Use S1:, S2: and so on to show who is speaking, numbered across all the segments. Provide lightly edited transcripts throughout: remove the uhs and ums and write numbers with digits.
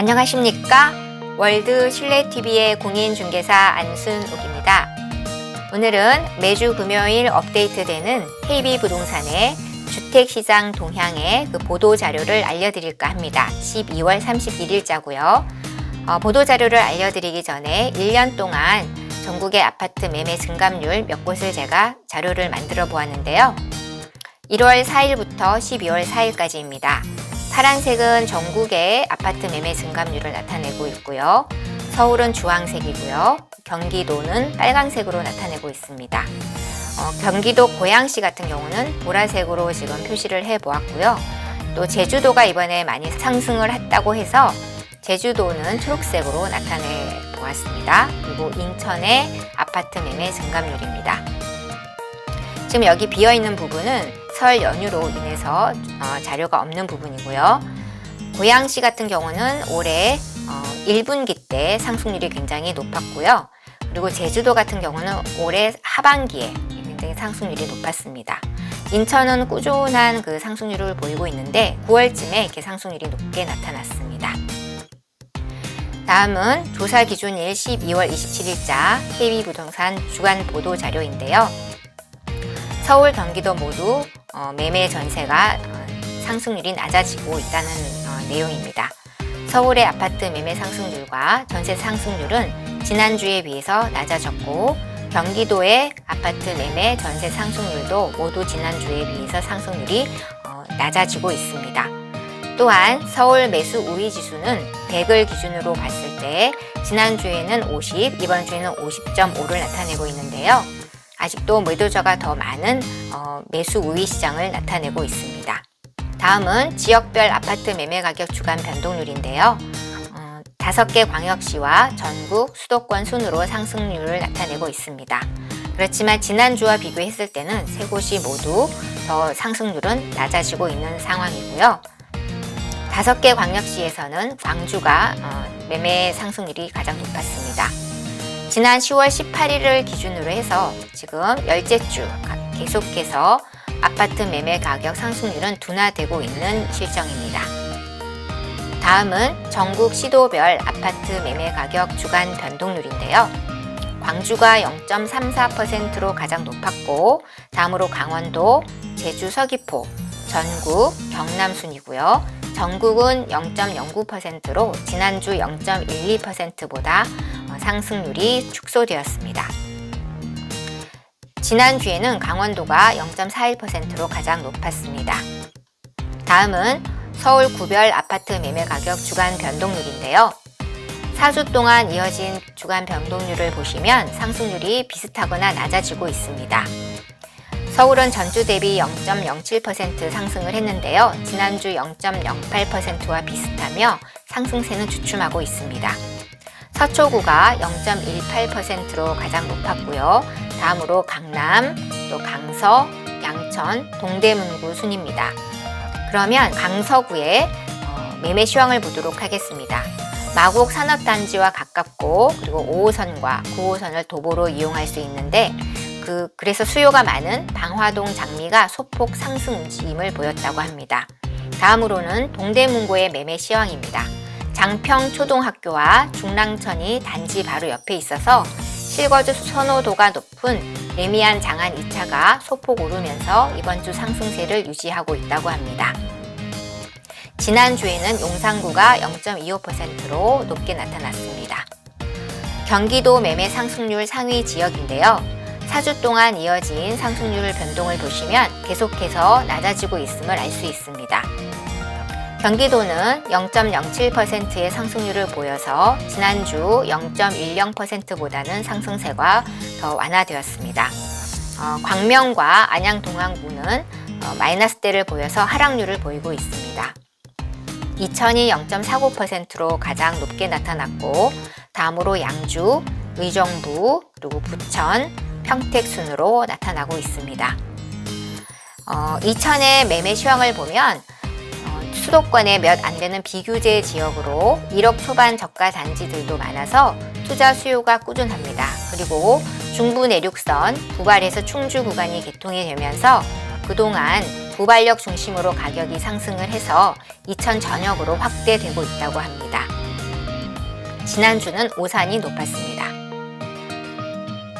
S1: 안녕하십니까? 월드 실내TV의 공인중개사 안순옥입니다. 오늘은 매주 금요일 업데이트되는 KB부동산의 주택시장 동향의 보도자료를 알려드릴까 합니다. 12월 31일자고요. 보도자료를 알려드리기 전에 1년 동안 전국의 아파트 매매 증감률 몇 곳을 제가 자료를 만들어 보았는데요. 1월 4일부터 12월 4일까지입니다. 파란색은 전국의 아파트 매매 증감률을 나타내고 있고요. 서울은 주황색이고요. 경기도는 빨간색으로 나타내고 있습니다. 경기도 고양시 같은 경우는 보라색으로 지금 표시를 해보았고요. 또 제주도가 이번에 많이 상승을 했다고 해서 제주도는 초록색으로 나타내 보았습니다. 그리고 인천의 아파트 매매 증감률입니다. 지금 여기 비어있는 부분은 설 연휴로 인해서 자료가 없는 부분이고요. 고양시 같은 경우는 올해 1분기 때 상승률이 굉장히 높았고요. 그리고 제주도 같은 경우는 올해 하반기에 굉장히 상승률이 높았습니다. 인천은 꾸준한 그 상승률을 보이고 있는데 9월쯤에 이렇게 상승률이 높게 나타났습니다. 다음은 조사 기준일 12월 27일자 KB부동산 주간 보도 자료인데요. 서울, 경기도 모두 매매 전세가 상승률이 낮아지고 있다는 내용입니다. 서울의 아파트 매매 상승률과 전세 상승률은 지난주에 비해서 낮아졌고 경기도의 아파트 매매 전세 상승률도 모두 지난주에 비해서 상승률이 낮아지고 있습니다. 또한 서울 매수 우위 지수는 100을 기준으로 봤을 때 지난주에는 50, 이번 주에는 50.5를 나타내고 있는데요. 아직도 매도자가 더 많은 매수 우위 시장을 나타내고 있습니다. 다음은 지역별 아파트 매매 가격 주간 변동률인데요. 5개 광역시와 전국 수도권 순으로 상승률을 나타내고 있습니다. 그렇지만 지난주와 비교했을 때는 3곳이 모두 더 상승률은 낮아지고 있는 상황이고요. 5개 광역시에서는 광주가 매매 상승률이 가장 높았습니다. 지난 10월 18일을 기준으로 해서 지금 열째 주 계속해서 아파트 매매 가격 상승률은 둔화되고 있는 실정입니다. 다음은 전국 시도별 아파트 매매 가격 주간 변동률인데요. 광주가 0.34%로 가장 높았고 다음으로 강원도, 제주, 서귀포, 전국, 경남 순이고요. 전국은 0.09%로 지난주 0.12%보다 상승률이 축소되었습니다. 지난주에는 강원도가 0.41%로 가장 높았습니다. 다음은 서울 구별 아파트 매매 가격 주간 변동률인데요. 4주 동안 이어진 주간 변동률을 보시면 상승률이 비슷하거나 낮아지고 있습니다. 서울은 전주 대비 0.07% 상승을 했는데요. 지난주 0.08%와 비슷하며 상승세는 주춤하고 있습니다. 서초구가 0.18%로 가장 높았고요. 다음으로 강남, 또 강서, 양천, 동대문구 순입니다. 그러면 강서구의 매매 시황을 보도록 하겠습니다. 마곡 산업단지와 가깝고 그리고 5호선과 9호선을 도보로 이용할 수 있는데 그래서 수요가 많은 방화동 장미가 소폭 상승 움직임을 보였다고 합니다. 다음으로는 동대문구의 매매 시황입니다. 장평초등학교와 중랑천이 단지 바로 옆에 있어서 실거주 선호도가 높은 레미안 장안 2차가 소폭 오르면서 이번 주 상승세를 유지하고 있다고 합니다. 지난주에는 용산구가 0.25%로 높게 나타났습니다. 경기도 매매 상승률 상위 지역인데요. 4주 동안 이어진 상승률 변동을 보시면 계속해서 낮아지고 있음을 알 수 있습니다. 경기도는 0.07%의 상승률을 보여서 지난주 0.10%보다는 상승세가 더 완화되었습니다. 광명과 안양 동안구는 마이너스대를 보여서 하락률을 보이고 있습니다. 이천이 0.49%로 가장 높게 나타났고 다음으로 양주, 의정부, 그리고 부천, 평택 순으로 나타나고 있습니다. 이천의 매매 시황을 보면 수도권에 몇 안 되는 비규제 지역으로 1억 초반 저가 단지들도 많아서 투자 수요가 꾸준합니다. 그리고 중부 내륙선 부발에서 충주 구간이 개통이 되면서 그동안 부발역 중심으로 가격이 상승을 해서 이천 전역으로 확대되고 있다고 합니다. 지난주는 오산이 높았습니다.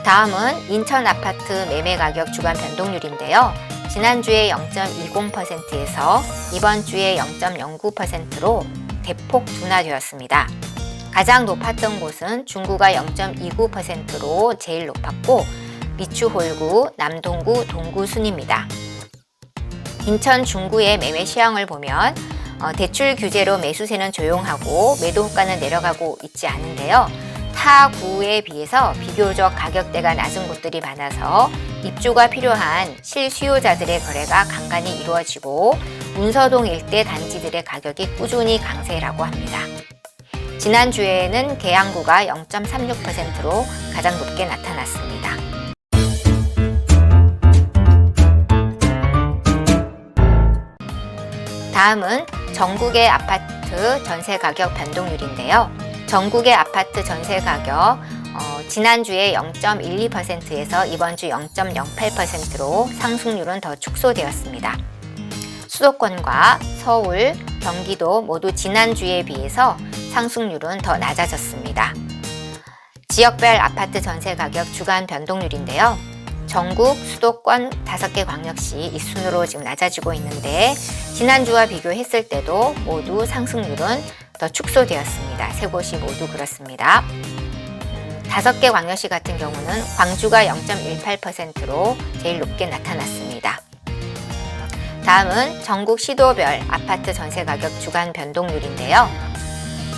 S1: 다음은 인천 아파트 매매 가격 주간 변동률인데요. 지난주에 0.20%에서 이번 주에 0.09%로 대폭 둔화되었습니다. 가장 높았던 곳은 중구가 0.29%로 제일 높았고 미추 홀구, 남동구, 동구 순입니다. 인천 중구의 매매 시황을 보면 대출 규제로 매수세는 조용하고 매도 호가는 내려가고 있지 않은데요. 타 구에 비해서 비교적 가격대가 낮은 곳들이 많아서 입주가 필요한 실수요자들의 거래가 간간히 이루어지고 문서동 일대 단지들의 가격이 꾸준히 강세라고 합니다. 지난주에는 계양구가 0.36%로 가장 높게 나타났습니다. 다음은 전국의 아파트 전세 가격 변동률인데요. 전국의 아파트 전세 가격 지난주에 0.12%에서 이번 주 0.08%로 상승률은 더 축소되었습니다. 수도권과 서울, 경기도 모두 지난주에 비해서 상승률은 더 낮아졌습니다. 지역별 아파트 전세 가격 주간 변동률인데요. 전국, 수도권 5개 광역시 이 순으로 지금 낮아지고 있는데 지난주와 비교했을 때도 모두 상승률은 더 축소되었습니다. 세 곳이 모두 그렇습니다. 5개 광역시 같은 경우는 광주가 0.18%로 제일 높게 나타났습니다. 다음은 전국 시도별 아파트 전세 가격 주간 변동률인데요.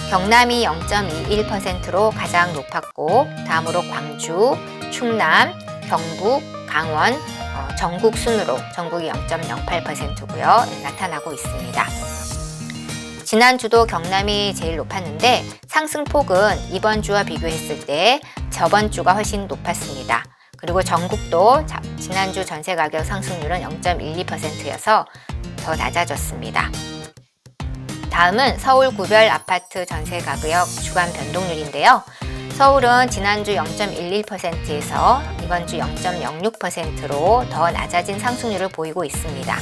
S1: 경남이 0.21%로 가장 높았고 다음으로 광주, 충남, 경북, 강원, 전국 순으로 전국이 0.08%고요. 나타나고 있습니다. 지난주도 경남이 제일 높았는데 상승폭은 이번 주와 비교했을 때 저번 주가 훨씬 높았습니다. 그리고 전국도 지난주 전세 가격 상승률은 0.12%여서 더 낮아졌습니다. 다음은 서울 구별 아파트 전세 가격 주간 변동률인데요. 서울은 지난주 0.11%에서 이번 주 0.06%로 더 낮아진 상승률을 보이고 있습니다.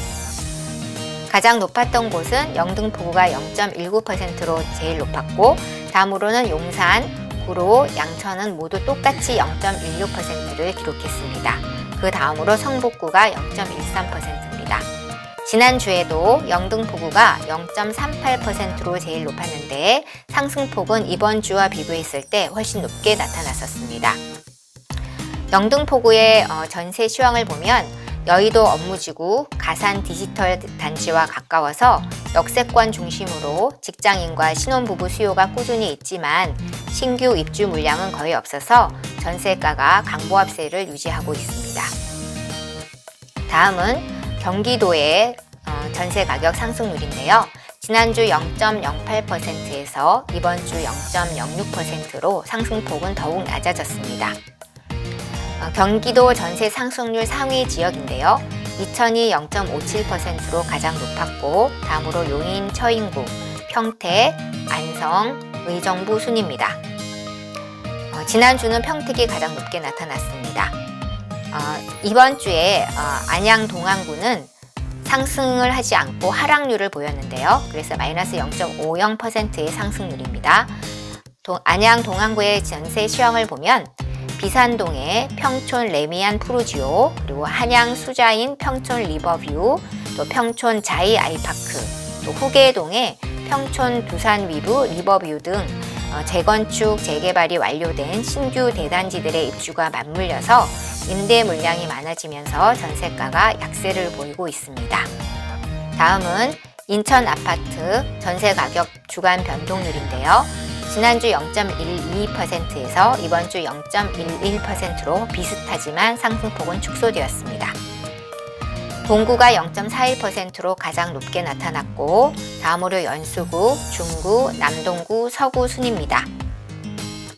S1: 가장 높았던 곳은 영등포구가 0.19%로 제일 높았고 다음으로는 용산, 구로, 양천은 모두 똑같이 0.16%를 기록했습니다. 그 다음으로 성북구가 0.13%입니다. 지난주에도 영등포구가 0.38%로 제일 높았는데 상승폭은 이번 주와 비교했을 때 훨씬 높게 나타났었습니다. 영등포구의 전세 시황을 보면 여의도 업무지구 가산 디지털 단지와 가까워서 역세권 중심으로 직장인과 신혼부부 수요가 꾸준히 있지만 신규 입주 물량은 거의 없어서 전세가가 강보합세를 유지하고 있습니다. 다음은 경기도의 전세 가격 상승률인데요. 지난주 0.08%에서 이번 주 0.06%로 상승폭은 더욱 낮아졌습니다. 경기도 전세 상승률 상위 지역인데요. 이천이 0.57%로 가장 높았고 다음으로 용인, 처인구, 평택, 안성, 의정부 순입니다. 지난주는 평택이 가장 높게 나타났습니다. 이번 주에 안양 동안구는 상승을 하지 않고 하락률을 보였는데요. 그래서 마이너스 0.50%의 상승률입니다. 안양 동안구의 전세 시황을 보면 비산동의 평촌 레미안 푸르지오, 그리고 한양 수자인 평촌 리버뷰, 또 평촌 자이 아이파크, 또 후계동의 평촌 두산 위브 리버뷰 등 재건축, 재개발이 완료된 신규 대단지들의 입주가 맞물려서 임대 물량이 많아지면서 전세가가 약세를 보이고 있습니다. 다음은 인천 아파트 전세 가격 주간 변동률인데요. 지난주 0.12%에서 이번 주 0.11%로 비슷하지만 상승폭은 축소되었습니다. 동구가 0.41%로 가장 높게 나타났고 다음으로 연수구, 중구, 남동구, 서구 순입니다.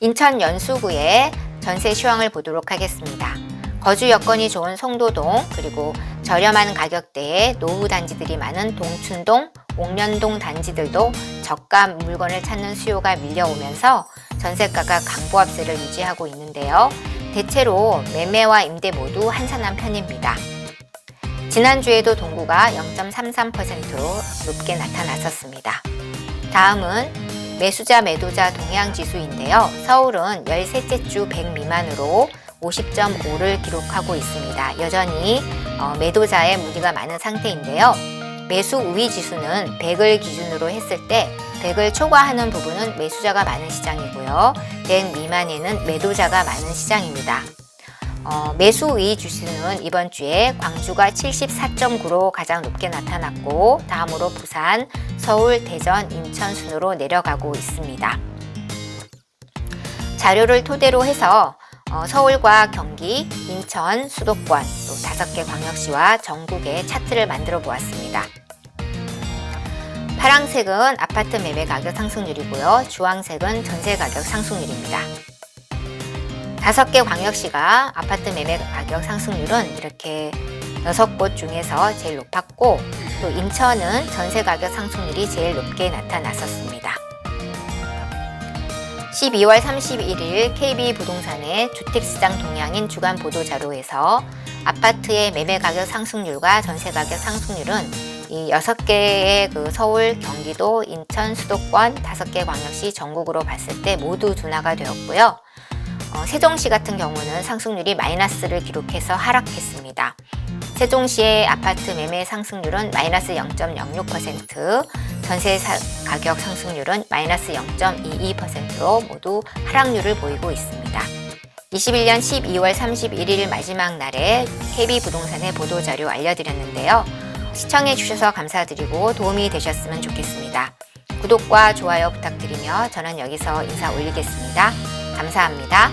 S1: 인천 연수구의 전세 시황을 보도록 하겠습니다. 거주 여건이 좋은 송도동, 그리고 저렴한 가격대의 노후 단지들이 많은 동춘동, 옥련동 단지들도 저가 물건을 찾는 수요가 밀려오면서 전세가가 강보합세를 유지하고 있는데요. 대체로 매매와 임대 모두 한산한 편입니다. 지난주에도 동구가 0.33%로 높게 나타났었습니다. 다음은 매수자 매도자 동향 지수인데요. 서울은 13째 주 100 미만으로 50.5를 기록하고 있습니다. 여전히 매도자의 무리가 많은 상태인데요. 매수 우위 지수는 100을 기준으로 했을 때 100을 초과하는 부분은 매수자가 많은 시장이고요. 100 미만에는 매도자가 많은 시장입니다. 매수 우위 지수는 이번 주에 광주가 74.9로 가장 높게 나타났고 다음으로 부산, 서울, 대전, 인천 순으로 내려가고 있습니다. 자료를 토대로 해서 서울과 경기, 인천, 수도권, 또 5개 광역시와 전국의 차트를 만들어 보았습니다. 파란색은 아파트 매매 가격 상승률이고요. 주황색은 전세 가격 상승률입니다. 5개 광역시가 아파트 매매 가격 상승률은 이렇게 6곳 중에서 제일 높았고 또 인천은 전세 가격 상승률이 제일 높게 나타났었습니다. 12월 31일 KB부동산의 주택시장 동향인 주간 보도자료에서 아파트의 매매 가격 상승률과 전세 가격 상승률은 이 6개의 서울, 경기도, 인천, 수도권 5개 광역시 전국으로 봤을 때 모두 둔화가 되었고요. 세종시 같은 경우는 상승률이 마이너스를 기록해서 하락했습니다. 세종시의 아파트 매매 상승률은 마이너스 0.06%, 전세 가격 상승률은 마이너스 0.22%로 모두 하락률을 보이고 있습니다. 21년 12월 31일 마지막 날에 KB부동산의 보도자료 알려드렸는데요. 시청해 주셔서 감사드리고 도움이 되셨으면 좋겠습니다. 구독과 좋아요 부탁드리며 저는 여기서 인사 올리겠습니다. 감사합니다.